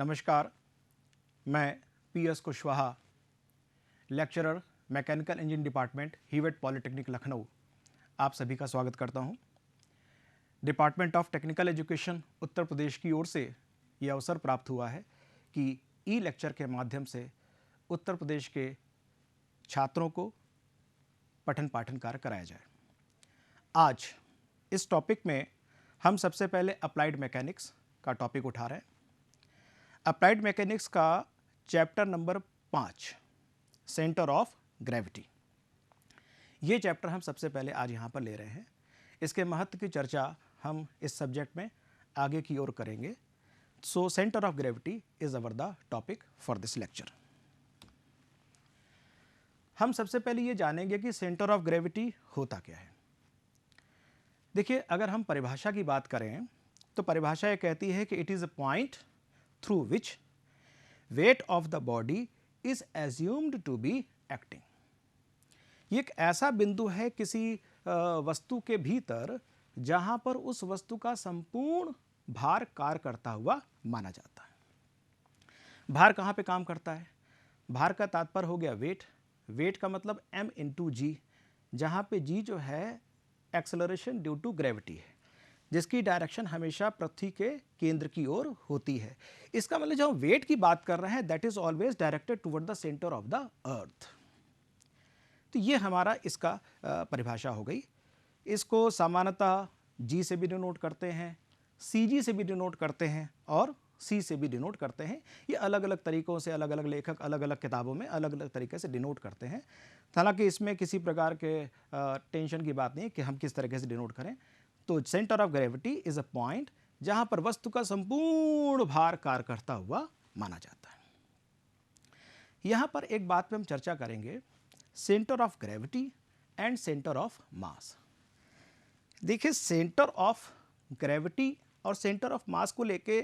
नमस्कार, मैं P S. Kushwaha, lecturer mechanical engineering department Hewett polytechnic Lucknow आप सभी का स्वागत करता हूं। Department of technical education Uttar Pradesh की ओर से यह अवसर प्राप्त हुआ है कि ई लेक्चर के माध्यम से उत्तर प्रदेश के छात्रों को पठन पाठन कार्य कराया जाए। आज इस टॉपिक में हम सबसे पहले अप्लाइड मैकेनिक्स का टॉपिक उठा रहे हैं। अप्लाइड मैकेनिक्स का chapter number 5 centre of gravity, ये चैप्टर हम सबसे पहले आज यहाँ पर ले रहे हैं। इसके महत्व की चर्चा हम इस सब्जेक्ट में आगे की ओर करेंगे। So centre of gravity is our the topic for this lecture. हम सबसे पहले ये जानेंगे कि सेंटर ऑफ ग्रेविटी होता क्या है। देखिए, अगर हम परिभाषा की बात करें तो परिभाषा ये कहती है कि it is a point through which weight of the body is assumed to be acting. ये एक ऐसा बिंदु है किसी वस्तु के भीतर जहां पर उस वस्तु का संपूर्ण भार कार्य करता हुआ माना जाता है। भार कहाँ पे काम करता है? भार का तात्पर्य हो गया वेट। वेट का मतलब m इंटू जी, जहाँ पे g जो है एक्सेलरेशन ड्यू टू ग्रेविटी है, जिसकी डायरेक्शन हमेशा पृथ्वी के केंद्र की ओर होती है। इसका मतलब जब हम वेट की बात कर रहे हैं that is always directed toward the centre of the earth. तो ये हमारा इसका परिभाषा हो गई। इसको सामान्यतः जी से भी डिनोट करते हैं, सी जी से भी डिनोट करते हैं और सी से भी डिनोट करते हैं। ये अलग अलग तरीक़ों से अलग अलग लेखक अलग अलग किताबों में अलग अलग तरीके से डिनोट करते हैं। हालांकि इसमें किसी प्रकार के टेंशन की बात नहीं कि हम किस तरीके से डिनोट करें। तो centre of gravity is a point जहां पर वस्तु का संपूर्ण भार कार्य करता हुआ माना जाता है। यहां पर एक बात पे हम चर्चा करेंगे, centre of gravity and centre of mass. देखिए, सेंटर ऑफ ग्रेविटी और सेंटर ऑफ मास को लेके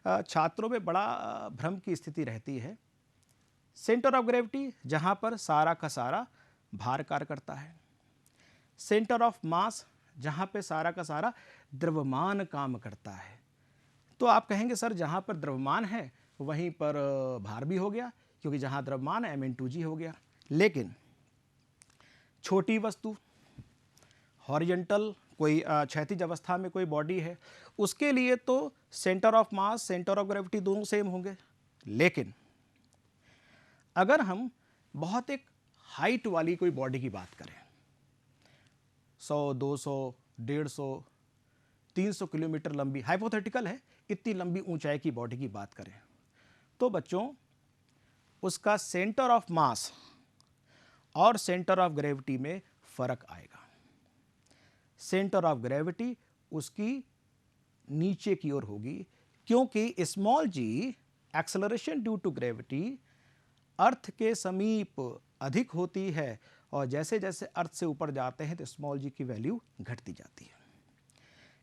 छात्रों में बड़ा भ्रम की स्थिति रहती है। सेंटर ऑफ ग्रेविटी जहां पर सारा का सारा भार कार्य करता है, सेंटर ऑफ मास जहाँ पे सारा का सारा द्रव्यमान काम करता है। तो आप कहेंगे सर जहाँ पर द्रव्यमान है वहीं पर भार भी हो गया, क्योंकि जहाँ द्रव्यमान है m/g हो गया। लेकिन छोटी वस्तु हॉरिजॉन्टल कोई क्षैतिज अवस्था में कोई बॉडी है, उसके लिए तो centre of mass centre of gravity दोनों सेम होंगे। लेकिन अगर हम बहुत एक हाइट वाली कोई बॉडी की बात करें, 100, 200, 150, 300 किलोमीटर लंबी, हाइपोथेटिकल है, इतनी लंबी ऊंचाई की बॉडी की बात करें, तो बच्चों उसका सेंटर ऑफ मास और सेंटर ऑफ ग्रेविटी में फर्क आएगा। सेंटर ऑफ ग्रेविटी उसकी नीचे की ओर होगी, क्योंकि small g acceleration due to gravity earth के समीप अधिक होती है, और जैसे जैसे अर्थ से ऊपर जाते हैं तो स्मॉल जी की वैल्यू घटती जाती है।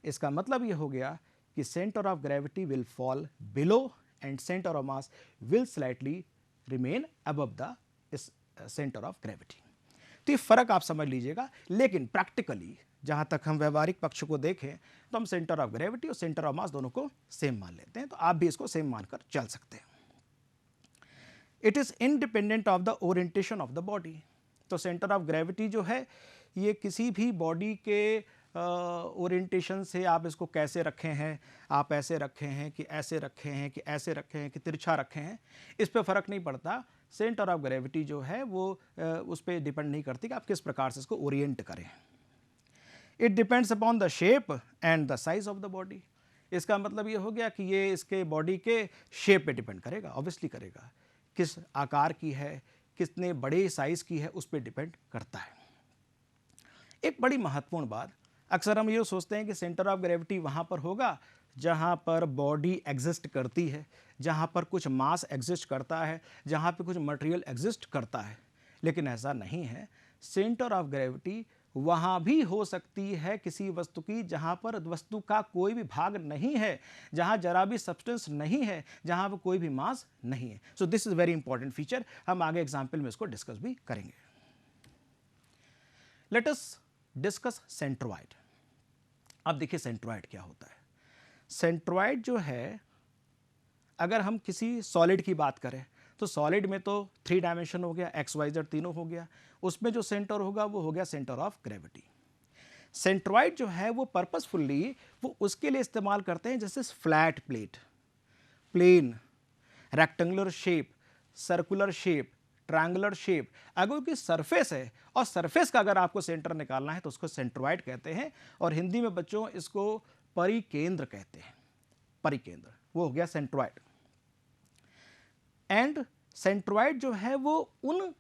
इसका मतलब यह हो गया कि centre of gravity will fall below and centre of mass will slightly remain above the centre of gravity. तो ये फर्क आप समझ लीजिएगा। लेकिन प्रैक्टिकली जहां तक हम व्यवहारिक पक्ष को देखें तो हम सेंटर ऑफ ग्रेविटी और सेंटर ऑफ मास दोनों को सेम मान लेते हैं। तो आप भी इसको सेम मानकर चल सकते हैं। It is independent of the orientation of the body. तो सेंटर ऑफ ग्रेविटी जो है ये किसी भी बॉडी के ओरिएंटेशन से, आप इसको कैसे रखे हैं, आप ऐसे रखे हैं कि ऐसे रखे हैं कि ऐसे रखे हैं कि तिरछा रखे हैं, इस पे फर्क नहीं पड़ता। सेंटर ऑफ ग्रेविटी जो है वो उस पर डिपेंड नहीं करती कि आप किस प्रकार से इसको ओरिएंट करें। It depends upon the shape and the size of the body. इसका मतलब ये हो गया कि ये इसके बॉडी के शेप पे डिपेंड करेगा, ऑब्वियसली करेगा, किस आकार की है, कितने बड़े साइज की है, उस पर डिपेंड करता है। एक बड़ी महत्वपूर्ण बात, अक्सर हम ये सोचते हैं कि सेंटर ऑफ ग्रेविटी वहाँ पर होगा जहाँ पर बॉडी एग्जिस्ट करती है, जहाँ पर कुछ मास एग्जिस्ट करता है, जहाँ पे कुछ मटेरियल एग्जिस्ट करता है। लेकिन ऐसा नहीं है। सेंटर ऑफ ग्रेविटी वहाँ भी हो सकती है किसी वस्तु की जहाँ पर वस्तु का कोई भी भाग नहीं है, जहाँ जरा भी सब्सटेंस नहीं है, जहाँ पर कोई भी मास नहीं है। सो this is very important feature. हम आगे एग्जाम्पल में इसको डिस्कस भी करेंगे। Let us discuss centroid. अब देखिए सेंट्रोइड क्या होता है। सेंट्रोइड जो है अगर हम किसी सॉलिड की बात करें तो सॉलिड में तो 3 डायमेंशन हो गया, एक्स वाई जेड तीनों हो गया, उसमें जो सेंटर होगा वो हो गया सेंटर ऑफ ग्रेविटी। सेंट्रॉइड जो है वो पर्पसफुली वो उसके लिए इस्तेमाल करते हैं जैसे flat plate, plane, rectangular shape, circular shape, triangular shape, अगर कोई सरफेस है और सरफेस का अगर आपको सेंटर निकालना है तो उसको सेंट्रॉइड कहते हैं, और हिंदी में बच्चों इसको परिकेंद्र कहते हैं। परिकेंद्र वो हो गया सेंट्रॉइड। एंड सेंट्रॉइड जो है वो उन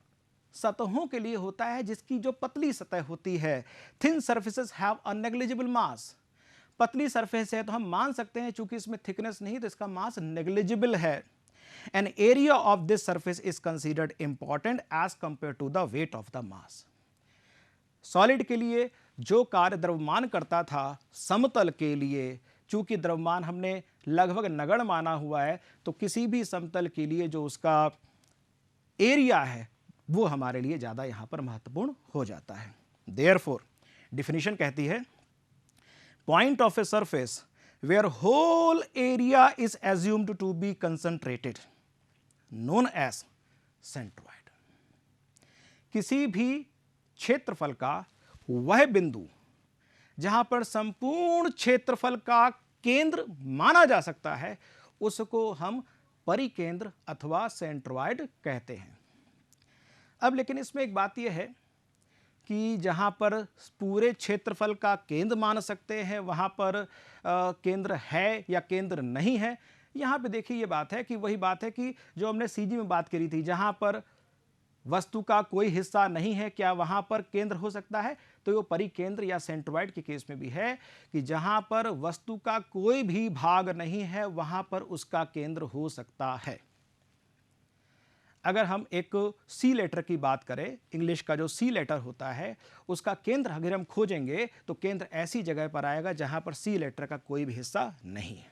सतहों के लिए होता है जिसकी जो पतली सतह होती है। Thin surfaces have a negligible mass. पतली सरफेस है तो हम मान सकते हैं चूंकि इसमें थिकनेस नहीं तो इसका मास नेग्लिजिबल है। An area of this surface is considered important as compare to the weight of the mass. Solid के लिए जो कार्य द्रव्यमान करता था समतल के लिए, चूंकि द्रव्यमान हमने लगभग नगण्य माना हुआ है, तो किसी भी समतल के लिए जो उसका एरिया है वो हमारे लिए ज्यादा यहां पर महत्वपूर्ण हो जाता है। देयरफॉर डिफिनीशन कहती है point of a surface where whole area is assumed to be concentrated known as centroid. किसी भी क्षेत्रफल का वह बिंदु जहां पर संपूर्ण क्षेत्रफल का केंद्र माना जा सकता है उसको हम परिकेंद्र अथवा सेंट्रॉइड कहते हैं। अब लेकिन इसमें एक बात यह है कि जहां पर पूरे क्षेत्रफल का केंद्र मान सकते हैं वहां पर केंद्र है या केंद्र नहीं है, यहां पे देखिए ये बात है कि वही बात है कि जो हमने सीजी में बात करी थी, जहां पर वस्तु का कोई हिस्सा नहीं है क्या वहां पर केंद्र हो सकता है, तो वो परिकेंद्र या सेंट्रॉइड के केस में भी है कि जहां पर वस्तु का कोई भी भाग नहीं है वहां पर उसका केंद्र हो सकता है। अगर हम एक सी लेटर की बात करें, इंग्लिश का जो सी लेटर होता है उसका केंद्र अगर हम खोजेंगे तो केंद्र ऐसी जगह पर आएगा जहां पर सी लेटर का कोई भी हिस्सा नहीं है।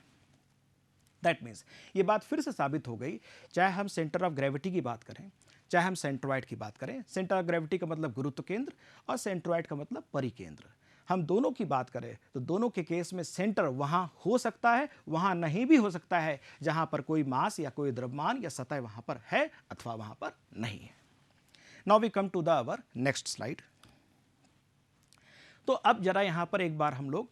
दैट मीन्स ये बात फिर से साबित हो गई, चाहे हम सेंटर ऑफ ग्रेविटी की बात करें चाहे हम सेंट्रॉइड की बात करें। सेंटर ऑफ ग्रेविटी का मतलब गुरुत्व केंद्र और सेंट्रॉइड का मतलब परिकेंद्र। हम दोनों की बात करें तो दोनों के केस में सेंटर वहां हो सकता है, वहां नहीं भी हो सकता है जहां पर कोई मास या कोई द्रव्यमान या सतह वहां पर है अथवा वहां पर नहीं है। Now we come to the our next slide. तो अब जरा यहां पर एक बार हम लोग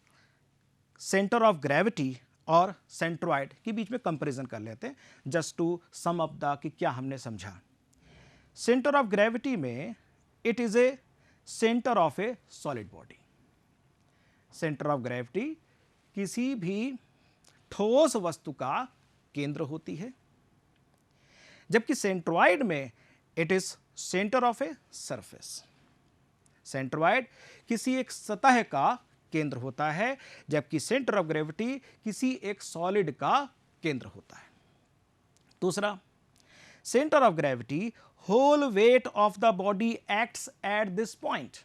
सेंटर ऑफ ग्रेविटी और सेंट्रॉइड के बीच में कंपैरिजन कर लेते हैं just to sum up the कि क्या हमने समझा। सेंटर ऑफ ग्रेविटी में it is a centre of a solid body. Centre of gravity किसी भी ठोस वस्तु का केंद्र होती है, जबकि सेंट्रॉइड में it is centre of a surface. Centroid किसी एक सतह का केंद्र होता है, जबकि सेंटर ऑफ ग्रेविटी किसी एक सॉलिड का केंद्र होता है। दूसरा, centre of gravity whole weight of the body acts at this point.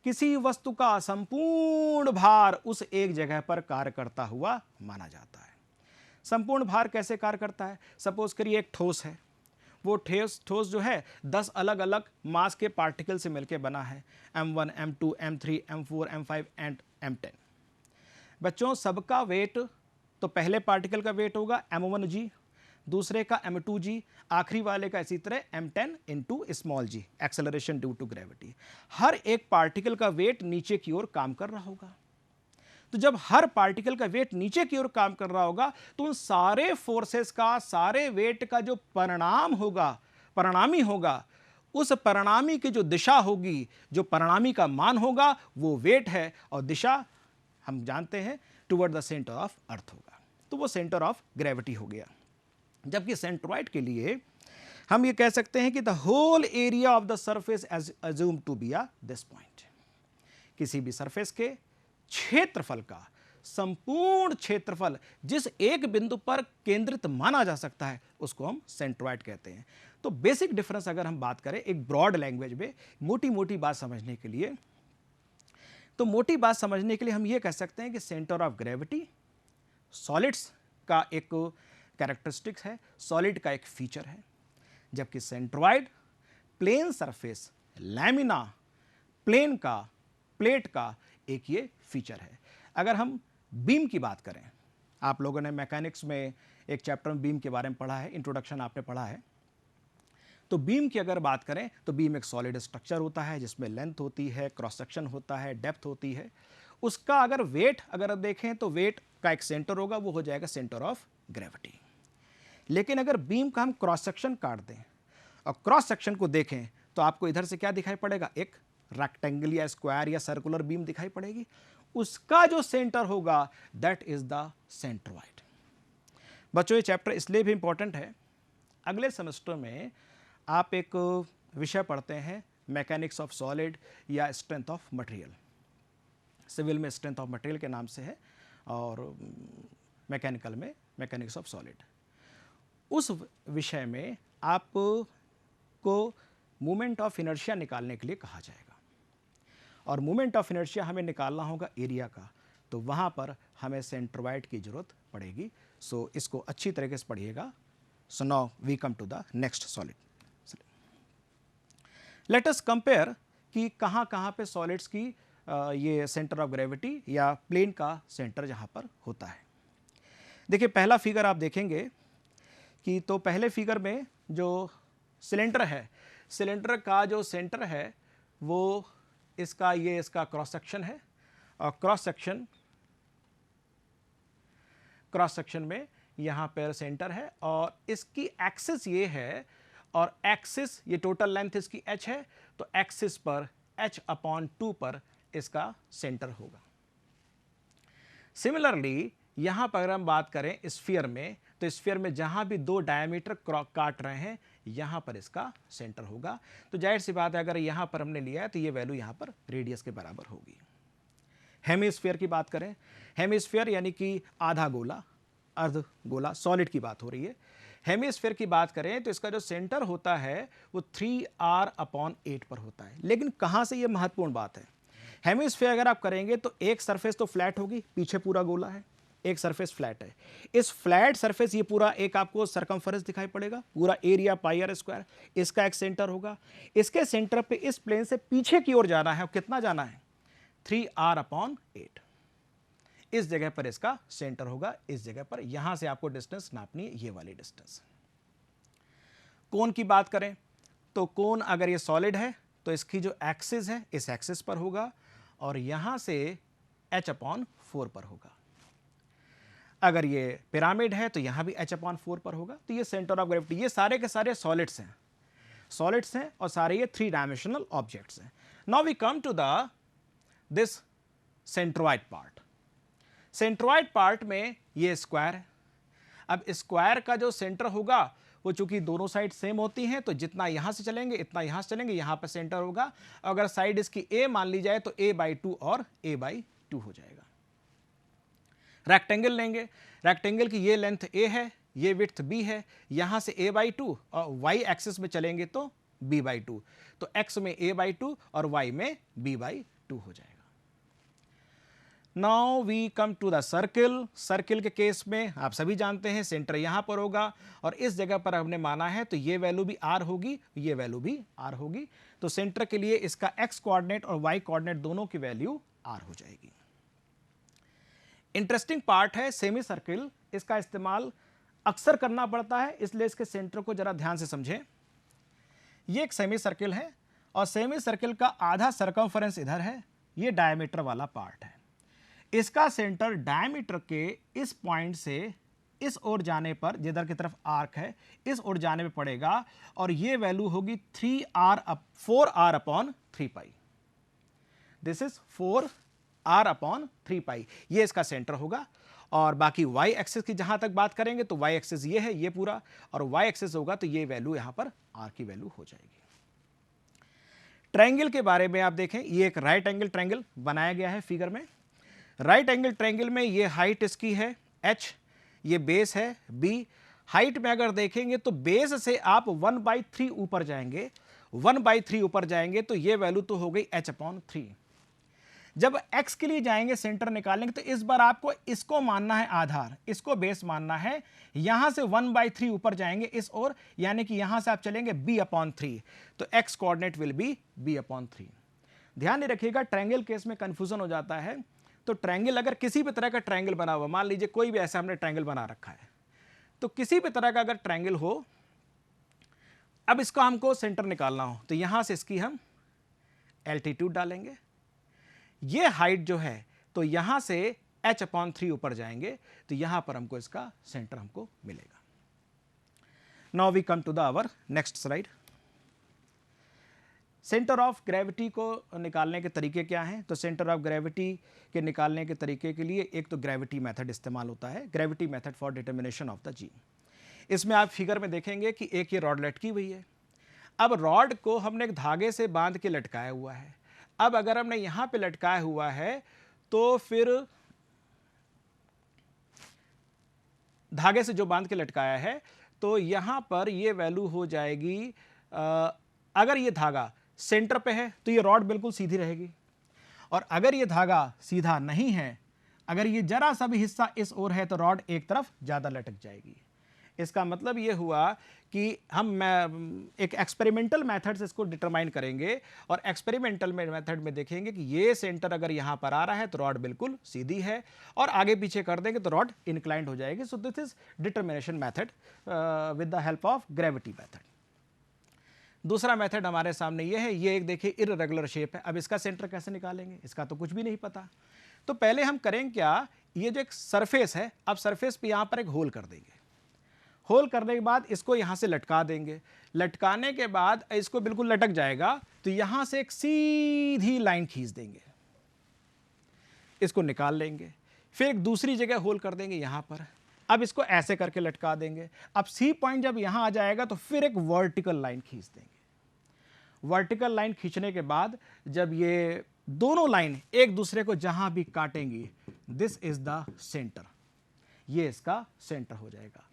किसी वस्तु का संपूर्ण भार उस एक जगह पर कार्य करता हुआ माना जाता है। संपूर्ण भार कैसे कार्य करता है? सपोज करिए एक ठोस है, वो ठोस जो है 10 अलग अलग मास के पार्टिकल से मिलकर बना है, M1, M2, M3, M4, M5 and M10। बच्चों सबका वेट, तो पहले पार्टिकल का वेट होगा M1g, दूसरे का M2g, आखिरी वाले का इसी तरह M10 into small g, acceleration due to gravity. हर एक पार्टिकल का वेट नीचे की ओर काम कर रहा होगा। तो जब हर पार्टिकल का वेट नीचे की ओर काम कर रहा होगा तो उन सारे फोर्सेस का, सारे वेट का जो परिणाम होगा, परिणामी होगा, उस परिणामी की जो दिशा होगी, जो परिणामी का मान होगा वो वेट है, और दिशा हम जानते हैं toward the centre of earth होगा, तो वो सेंटर ऑफ ग्रेविटी हो गया। जबकि सेंट्रॉइड के लिए हम ये कह सकते हैं कि the whole area of the surface as assume to be this point. किसी भी सरफेस के क्षेत्रफल का संपूर्ण क्षेत्रफल जिस एक बिंदु पर केंद्रित माना जा सकता है उसको हम सेंट्रॉइड कहते हैं। तो बेसिक डिफरेंस अगर हम बात करें एक ब्रॉड लैंग्वेज में, मोटी मोटी बात समझने के लिए, तो मोटी बात समझने के लिए हम ये कह सकते हैं कि सेंटर ऑफ ग्रेविटी सॉलिड्स का एक कैरेक्टरिस्टिक्स है, सॉलिड का एक फीचर है, जबकि centroid plane surface, lamina, plane का, प्लेट का एक ये फीचर है। अगर हम बीम की बात करें आप लोगों ने मैकेनिक्स में एक चैप्टर में बीम के बारे में पढ़ा है, इंट्रोडक्शन आपने पढ़ा है। तो बीम की अगर बात करें तो बीम एक सॉलिड स्ट्रक्चर होता है जिसमें लेंथ होती है, क्रॉस सेक्शन होता है, डेप्थ होती है। उसका अगर वेट अगर देखें तो वेट का एक सेंटर होगा, वो हो जाएगा सेंटर ऑफ ग्रेविटी। लेकिन अगर बीम का हम क्रॉस सेक्शन काट दें और क्रॉस सेक्शन को देखें तो आपको इधर से क्या दिखाई पड़ेगा, एक रेक्टेंगल या स्क्वायर या सर्कुलर बीम दिखाई पड़ेगी। उसका जो सेंटर होगा दैट इज द सेंट्रोइड। बच्चों ये चैप्टर इसलिए भी इंपॉर्टेंट है, अगले सेमेस्टर में आप एक विषय पढ़ते हैं मैकेनिक्स ऑफ सॉलिड या स्ट्रेंथ ऑफ मटेरियल। सिविल में स्ट्रेंथ ऑफ मटेरियल के नाम से है और मैकेनिकल में मैकेनिक्स ऑफ सॉलिड। उस विषय में आपको मोमेंट ऑफ इनर्शिया निकालने के लिए कहा जाएगा और मोमेंट ऑफ इनर्शिया हमें निकालना होगा एरिया का, तो वहाँ पर हमें सेंट्रोइड की जरूरत पड़ेगी। सो इसको अच्छी तरीके से पढ़िएगा। So now we come to the next solid. Let us compare कि कहाँ कहाँ पे सॉलिड्स की ये सेंटर ऑफ ग्रेविटी या प्लेन का सेंटर जहाँ पर होता है। देखिए पहला फिगर आप देखेंगे कि तो पहले फिगर में जो सिलेंडर है, सिलेंडर का जो सेंटर है वो इसका इसका क्रॉस सेक्शन है और क्रॉस सेक्शन में यहाँ पर सेंटर है और इसकी एक्सिस ये है और एक्सिस ये टोटल लेंथ इसकी h है, तो एक्सिस पर h/2 पर इसका सेंटर होगा। सिमिलरली यहाँ पर अगर हम बात करें स्फीयर में, तो स्फीयर में जहाँ भी दो डायमीटर काट रहे हैं यहाँ पर इसका सेंटर होगा। तो जाहिर सी बात है अगर यहाँ पर हमने लिया है तो ये वैल्यू यहाँ पर रेडियस के बराबर होगी। हेमिस्फीयर की बात करें, हेमिस्फीयर यानी कि आधा गोला, अर्ध गोला, सॉलिड की बात हो रही है। हेमिस्फीयर की बात करें तो इसका जो सेंटर होता है वो 3r/8 पर होता है। लेकिन कहाँ से ये महत्वपूर्ण बात है, हेमिस्फीयर अगर आप करेंगे तो एक सरफेस तो फ्लैट होगी, पीछे पूरा गोला है, एक सरफेस फ्लैट है। इस फ्लैट सरफेस ये पूरा एक आपको सर्कमफरेंस दिखाई पड़ेगा, पूरा एरिया πr², इसका एक सेंटर होगा। इसके सेंटर पे इस प्लेन से पीछे की ओर जाना है, और कितना जाना है, 3r/8। इस जगह पर इसका सेंटर होगा, इस जगह पर। यहां से आपको डिस्टेंस नापनी है, ये वाली डिस्टेंस। कोन की बात करें तो कोन अगर ये सॉलिड है तो इसकी जो एक्सिस है इस एक्सिस पर होगा और यहां से h/4 पर होगा। अगर ये पिरामिड है तो यहां भी h/4 पर होगा। तो ये सेंटर ऑफ ग्रेविटी, ये सारे के सारे सॉलिड्स हैं और सारे ये 3 डायमेंशनल ऑब्जेक्ट्स हैं। Now we come to this centroid part. Centroid part में ये स्क्वायर है। अब स्क्वायर का जो सेंटर होगा वो चूंकि दोनों साइड सेम होती हैं तो जितना यहां से चलेंगे इतना यहां से चलेंगे, यहां पर सेंटर होगा। अगर साइड इसकी a मान ली जाए तो a/2 और a/2 हो जाएगा। रेक्टेंगल लेंगे, रेक्टेंगल की ये लेंथ a है, ये विड्थ b है, यहां से a/2 और y एक्सिस में चलेंगे तो b/2, तो x में a/2 और y में b/2 हो जाएगा। Now we come to the circle. Circle के केस में आप सभी जानते हैं सेंटर यहां पर होगा और इस जगह पर हमने माना है तो ये वैल्यू भी r होगी, ये वैल्यू भी r होगी। तो सेंटर के लिए इसका x कोऑर्डिनेट और y कोऑर्डिनेट दोनों की वैल्यू r हो जाएगी। इंटरेस्टिंग पार्ट है सेमी सर्किल, इसका इस्तेमाल अक्सर करना पड़ता है, इसलिए इसके सेंटर को जरा ध्यान से समझें। ये एक सेमी सर्किल है और सेमी सर्किल का आधा सर्कमफरेंस इधर है, ये डायमीटर वाला पार्ट है। इसका सेंटर डायमीटर के इस पॉइंट से इस ओर जाने पर, जिधर की तरफ आर्क है इस ओर जाने पे पड़ेगा और ये वैल्यू होगी 4r/3π। दिस इज 4r/3π, ये इसका सेंटर होगा। और बाकी y एक्सिस की जहां तक बात करेंगे तो y एक्सिस ये है, ये पूरा, और y एक्सिस होगा तो ये वैल्यू यहां पर r की वैल्यू हो जाएगी। ट्रायंगल के बारे में आप देखें, ये एक राइट एंगल ट्रायंगल बनाया गया है फिगर में। राइट एंगल ट्रायंगल में ये हाइट इसकी है h, ये बेस है b। हाइट में अगर देखेंगे तो बेस से आप 1/3 ऊपर जाएंगे, 1/3 ऊपर जाएंगे तो ये वैल्यू तो हो गई h/3। जब x के लिए जाएंगे सेंटर निकालेंगे तो इस बार आपको इसको मानना है आधार, इसको बेस मानना है। यहां से 1/3 ऊपर जाएंगे इस ओर, यानी कि यहां से आप चलेंगे b/3, तो x coordinate will be b/3। ध्यान नहीं रखिएगा, ट्रायंगल केस में कंफ्यूजन हो जाता है। तो ट्रायंगल, अगर किसी भी तरह का ट्रायंगल बना हुआ, मान लीजिए कोई भी ऐसा हमने ट्रायंगल बना रखा है, तो किसी भी तरह का अगर ट्रायंगल हो, अब इसका हमको सेंटर निकालना हो तो यहां से इसकी हम एल्टीट्यूड डालेंगे, ये हाइट जो है तो यहां से h/3 ऊपर जाएंगे, तो यहां पर हमको इसका सेंटर हमको मिलेगा। Now we come to the our next slide. Center of gravity को निकालने के तरीके क्या हैं? तो सेंटर ऑफ ग्रेविटी के निकालने के तरीके के लिए एक तो ग्रेविटी मेथड इस्तेमाल होता है, gravity method for determination of the g. इसमें आप फिगर में देखेंगे कि एक ये रॉड लटकी हुई है। अब रॉड को हमने एक धागे से बांध के लटकाया हुआ है। अब अगर हमने यहां पे लटकाया हुआ है तो फिर धागे से जो बांध के लटकाया है तो यहां पर ये वैल्यू हो जाएगी, अगर ये धागा सेंटर पे है तो ये रॉड बिल्कुल सीधी रहेगी, और अगर ये धागा सीधा नहीं है, अगर ये जरा सा भी हिस्सा इस ओर है तो रॉड एक तरफ ज्यादा लटक जाएगी। इसका मतलब ये हुआ कि हम एक एक्सपेरिमेंटल मेथड से इसको डिटरमाइन करेंगे, और एक्सपेरिमेंटल मेथड में देखेंगे कि ये सेंटर अगर यहां पर आ रहा है तो रॉड बिल्कुल सीधी है, और आगे पीछे कर देंगे तो रॉड इंक्लाइंड हो जाएगी। So this is determination method with the help of gravity method. दूसरा मेथड हमारे सामने ये है, ये एक देखिए इररेगुलर शेप है। अब इसका सेंटर कैसे निकालेंगे? इसका तो कुछ भी नहीं पता। तो पहले हम करेंगे क्या, ये जो एक सरफेस है, अब सरफेस पे यहां पर एक होल कर देंगे। होल करने के बाद इसको यहां से लटका देंगे। लटकाने के बाद इसको बिल्कुल लटक जाएगा, तो यहां से एक सीधी लाइन खींच देंगे, इसको निकाल लेंगे। फिर एक दूसरी जगह होल कर देंगे यहां पर, अब इसको ऐसे करके लटका देंगे। अब सी पॉइंट जब यहां आ जाएगा तो फिर एक वर्टिकल लाइन खींच देंगे। वर्टिकल लाइन खींचने के बाद जब ये दोनों लाइन एक दूसरे को जहां भी काटेंगी, दिस इज द सेंटर, ये इसका सेंटर हो जाएगा।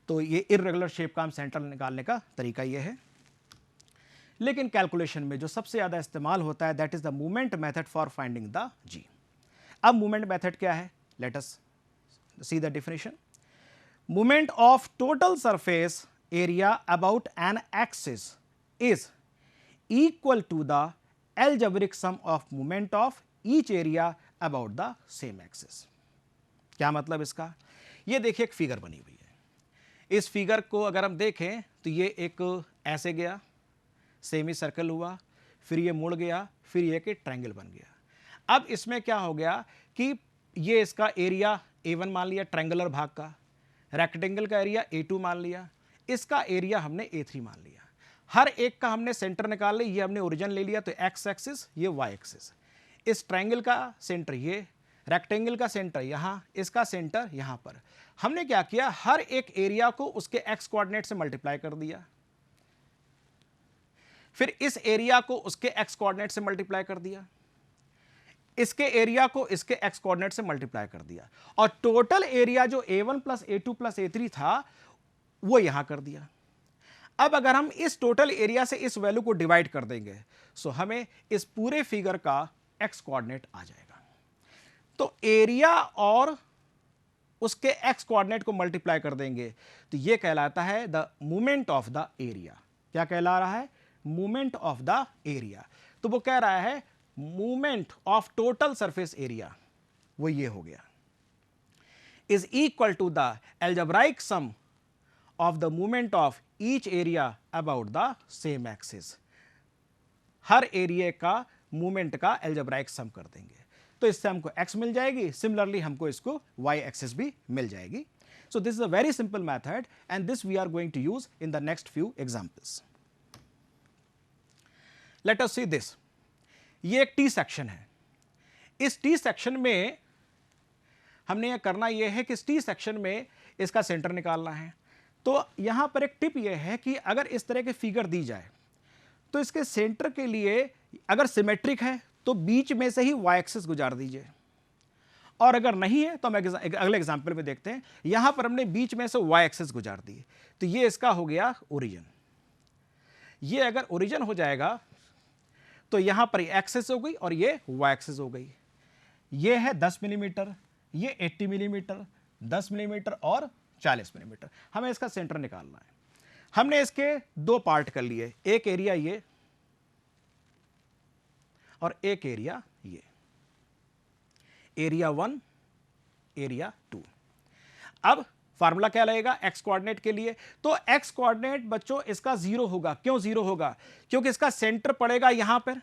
तो ये इररेगुलर शेप का हम सेंटर निकालने का तरीका ये है। लेकिन कैलकुलेशन में जो सबसे ज्यादा इस्तेमाल होता है, that is the movement method for finding the G. अब मूवमेंट मेथड क्या है? Let us see the definition. Movement of total surface area about an axis is equal to the algebraic sum of moment of each area about the same axis। क्या मतलब इसका? ये देखिए एक figure बनी हुई है। इस फिगर को अगर हम देखें तो ये एक ऐसे गया, सेमी सर्कल हुआ, फिर ये मुड़ गया, फिर ये एक ट्रायंगल बन गया। अब इसमें क्या हो गया कि ये इसका एरिया A1 मान लिया ट्रायंगुलर भाग का, रेक्टेंगल का एरिया A2 मान लिया, इसका एरिया हमने A3 मान लिया। हर एक का हमने सेंटर निकाल लिया, ये हमने ओरिजिन ले लिया तो एक्स एक्सिस, ये वाई एक्सिस। इस ट्रायंगल का सेंटर ये, रेक्टेंगल का सेंटर यहां, इसका सेंटर यहां पर। हमने क्या किया, हर एक एरिया को उसके एक्स कोऑर्डिनेट से मल्टीप्लाई कर दिया, फिर इस एरिया को उसके एक्स कोऑर्डिनेट से मल्टीप्लाई कर दिया, इसके एरिया को इसके एक्स कोऑर्डिनेट से मल्टीप्लाई कर दिया, और टोटल एरिया जो A1 plus A2 plus A3 था वो यहां कर दिया। अब अगर हम इस टोटल एरिया से इस वैल्यू को डिवाइड कर देंगे, सो हमें इस पूरे फिगर का एक्स कोऑर्डिनेट आ जाएगा। तो एरिया और उसके एक्स कोऑर्डिनेट को मल्टीप्लाई कर देंगे तो ये कहलाता है the movement of the area. क्या कहला रहा है? Movement of the area. तो वो कह रहा है movement of total surface area, वो ये हो गया, is equal to the algebraic sum of the movement of each area about the same axis. हर एरिया का मूवमेंट का एल्जेब्राइक सम कर देंगे, तो इससे हमको x मिल जाएगी, सिमिलरली हमको इसको y एक्सिस भी मिल जाएगी। So this is a very simple method and this we are going to use in the next few examples. Let us see this. ये एक टी सेक्शन है। इस टी सेक्शन में हमने यह करना यह है कि इस टी सेक्शन में इसका सेंटर निकालना है। तो यहां पर एक टिप यह है कि अगर इस तरह के फिगर दी जाए तो इसके सेंटर के लिए अगर सिमेट्रिक है तो बीच में से ही y एक्सिस गुजार दीजिए, और अगर नहीं है तो हम अगले एग्जांपल में देखते हैं। यहां पर हमने बीच में से y एक्सिस गुजार दी, तो ये इसका हो गया ओरिजिन। ये अगर ओरिजिन हो जाएगा तो यहां पर एक्सिस हो गई और ये y एक्सिस हो गई। ये है 10 मिलीमीटर, ये 80 मिलीमीटर, 10 मिलीमीटर और 40 मिलीमीटर। हमें इसका सेंटर निकालना है। हमने इसके दो पार्ट कर लिए, एक एरिया ये और एक एरिया ये। Area 1, area 2। अब फार्मूला क्या लगेगा एक्स कोऑर्डिनेट के लिए? तो एक्स कोऑर्डिनेट बच्चों इसका 0 होगा। क्यों 0 होगा? क्योंकि इसका सेंटर पड़ेगा यहां पर,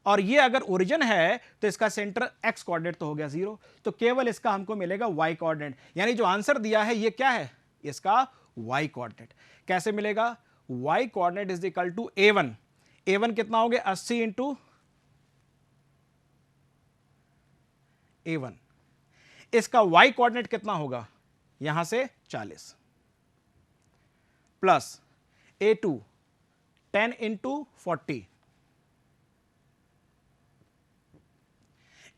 और ये अगर ओरिजिन है तो इसका सेंटर एक्स कोऑर्डिनेट तो हो गया 0, तो केवल इसका हमको मिलेगा वाई कोऑर्डिनेट। यानी जो आंसर दिया है ये क्या है? इसका वाई कोऑर्डिनेट। कैसे मिलेगा? Y coordinate is equal to a1। a1 कितना हो गया? 80 इंटू a1। इसका वाई कोऑर्डिनेट कितना होगा? यहां से 40 प्लस a2 10 इंटू 40।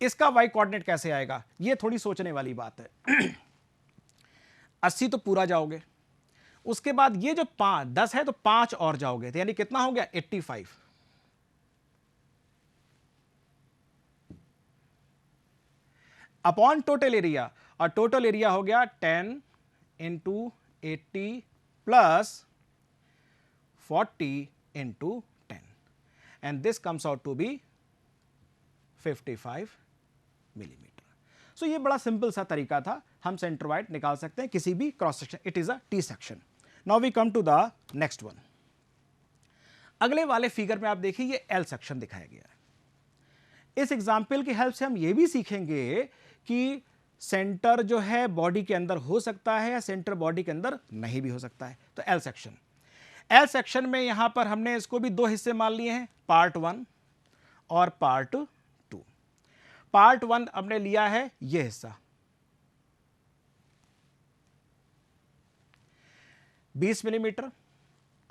इसका वाई कोऑर्डिनेट कैसे आएगा? ये थोड़ी सोचने वाली बात है। 80 तो पूरा जाओगे, उसके बाद ये जो 10 है तो 5 और जाओगे, तो यानी कितना हो गया? 85। अपॉन टोटल एरिया, और टोटल एरिया हो गया 10 into 80 plus 40 into 10, and this comes out to be 55 millimetre. So ये बड़ा सिंपल सा तरीका था, हम सेंटर वाइड निकाल सकते हैं किसी भी cross section. It is a T section. Now we come to the next one. अगले वाले फिगर में आप देखिए ये एल सेक्शन दिखाया गया है। इस एग्जाम्पल की हेल्प से हम ये भी सीखेंगे कि सेंटर जो है बॉडी के अंदर हो सकता है या सेंटर बॉडी के अंदर नहीं भी हो सकता है। तो एल सेक्शन, एल सेक्शन में यहां पर हमने इसको भी दो हिस्से मान लिए हैं, पार्ट 1 और पार्ट 2। पार्ट 1 हमने लिया है यह हिस्सा 20 मिलीमीटर,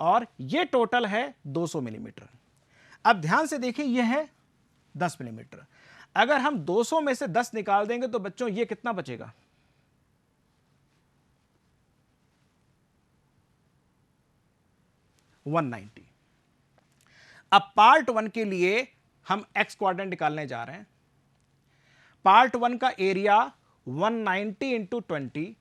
और यह टोटल है 200 मिलीमीटर। अब ध्यान से देखिए यह है 10 मिलीमीटर। अगर हम 200 में से 10 निकाल देंगे तो बच्चों ये कितना बचेगा? 190। अब पार्ट 1 के लिए हम एक्स कोऑर्डिनेट निकालने जा रहे हैं। पार्ट 1 का एरिया 190 इंटू 20,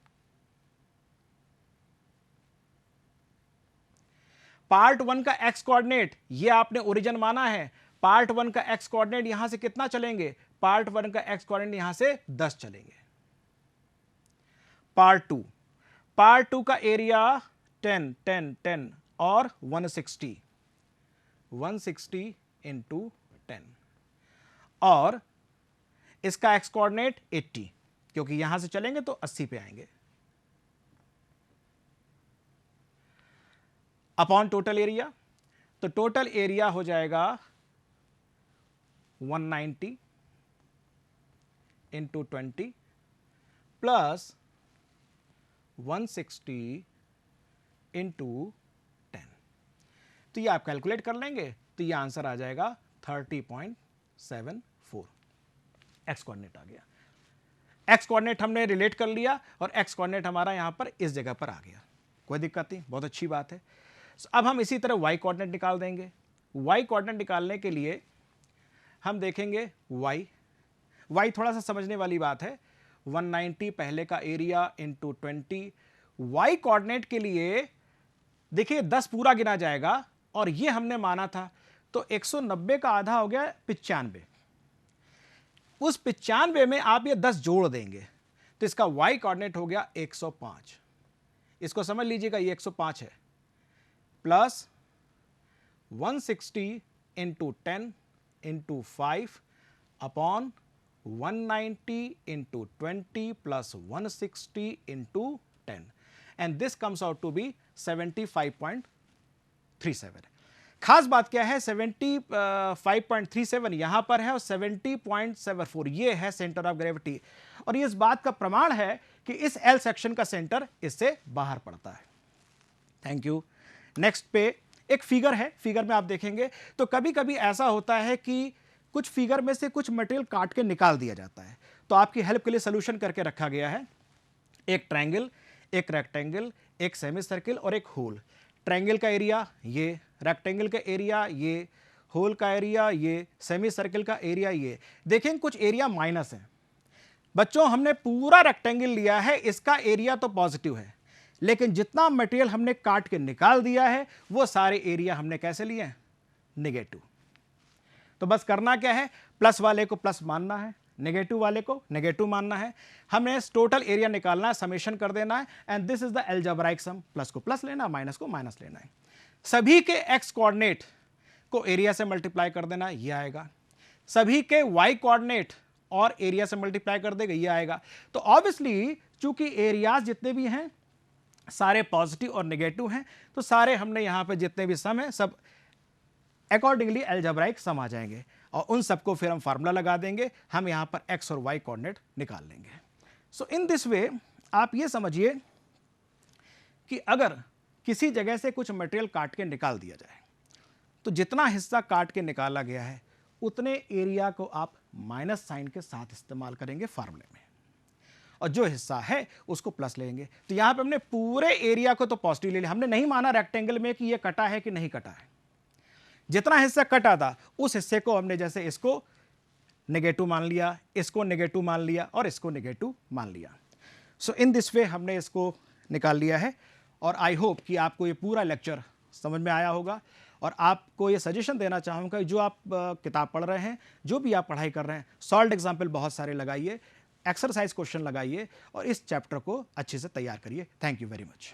पार्ट 1 का एक्स कोऑर्डिनेट ये आपने ओरिजिन माना है। पार्ट 1 का एक्स कोऑर्डिनेट यहां से कितना चलेंगे? पार्ट 1 का एक्स कोऑर्डिनेट यहां से 10 चलेंगे। पार्ट 2, पार्ट 2 का एरिया 10 10 10 और 160 इंटू 10, और इसका एक्स कोऑर्डिनेट 80, क्योंकि यहां से चलेंगे तो 80 पे आएंगे, अपॉन टोटल एरिया। तो टोटल एरिया हो जाएगा 190 इंटू 20 प्लस 160 इंटू 10। तो ये आप कैलकुलेट कर लेंगे तो ये आंसर आ जाएगा 30.74। एक्स कोऑर्डिनेट आ गया। एक्स कोऑर्डिनेट हमने रिलेट कर लिया और एक्स कोऑर्डिनेट हमारा यहां पर इस जगह पर आ गया, कोई दिक्कत नहीं, बहुत अच्छी बात है। अब हम इसी तरह वाई कोऑर्डिनेट निकाल देंगे। वाई कोऑर्डिनेट निकालने के लिए हम देखेंगे वाई थोड़ा सा समझने वाली बात है। 190 पहले का एरिया इंटू 20। वाई कोऑर्डिनेट के लिए देखिए 10 पूरा गिना जाएगा और ये हमने माना था, तो 190 का आधा हो गया 95। उस 95 में आप ये 10 जोड़ देंगे तो इसका वाई कोऑर्डिनेट हो गया 105। इसको समझ लीजिएगा, ये 105 है, plus 160 into 10 into 5 upon 190 into 20 plus 160 into 10, and this comes out to be 75.37। खास बात क्या है, 75.37 यहां पर है और 70.74 ये है सेंटर ऑफ ग्रेविटी, और ये इस बात का प्रमाण है कि इस एल सेक्शन का सेंटर इससे बाहर पड़ता है। Thank you. नेक्स्ट पे एक फिगर है, फिगर में आप देखेंगे तो कभी कभी ऐसा होता है कि कुछ फिगर में से कुछ मटेरियल काट के निकाल दिया जाता है, तो आपकी हेल्प के लिए सोल्यूशन करके रखा गया है। एक ट्रायंगल, एक रेक्टेंगल, एक सेमी सर्किल और एक होल। ट्रायंगल का एरिया ये, रेक्टेंगल का एरिया ये, होल का एरिया ये, सेमी सर्किल का एरिया ये। देखें कुछ एरिया माइनस है। बच्चों हमने पूरा रेक्टेंगल लिया है, इसका एरिया तो पॉजिटिव है, लेकिन जितना मटेरियल हमने काट के निकाल दिया है वो सारे एरिया हमने कैसे लिए हैं? नेगेटिव। तो बस करना क्या है, प्लस वाले को प्लस मानना है, नेगेटिव वाले को नेगेटिव मानना है, हमें टोटल एरिया निकालना है, समेशन कर देना है, and this is the algebraic sum. Plus को प्लस लेना, माइनस को माइनस लेना है। सभी के एक्स कोऑर्डिनेट को एरिया से मल्टीप्लाई कर देना, ये आएगा। सभी के वाई कोऑर्डिनेट और एरिया से मल्टीप्लाई कर देगा, ये आएगा। तो ऑब्वियसली चूंकि एरियाज जितने भी हैं सारे पॉजिटिव और नेगेटिव हैं, तो सारे हमने यहां पे जितने भी सम हैं सब अकॉर्डिंगली एल्जेब्राइक सम आ जाएंगे, और उन सबको फिर हम फार्मूला लगा देंगे, हम यहां पर एक्स और वाई कोऑर्डिनेट निकाल लेंगे। सो इन दिस वे आप ये समझिए कि अगर किसी जगह से कुछ मटेरियल काट के निकाल दिया जाए, तो जितना हिस्सा काट के निकाला गया है उतने एरिया को आप माइनस साइन के साथ इस्तेमाल करेंगे फार्मूले में, और जो हिस्सा है उसको प्लस लेंगे। तो यहां पे हमने पूरे एरिया को तो पॉजिटिव ले लिया, हमने नहीं माना रेक्टेंगल में कि ये कटा है कि नहीं कटा है। जितना हिस्सा कटा था उस हिस्से को हमने जैसे इसको नेगेटिव मान लिया, इसको नेगेटिव मान लिया और इसको नेगेटिव मान लिया। सो इन दिस वे हमने इसको निकाल लिया है, और आई होप कि आपको ये पूरा लेक्चर समझ में आया होगा। और आपको ये सजेशन देना चाहूँगा, जो आप किताब पढ़ रहे हैं, जो भी आप पढ़ाई कर रहे हैं, सॉल्व्ड एग्जाम्पल बहुत सारे लगाइए, एक्सरसाइज क्वेश्चन लगाइए और इस चैप्टर को अच्छे से तैयार करिए। Thank you very much.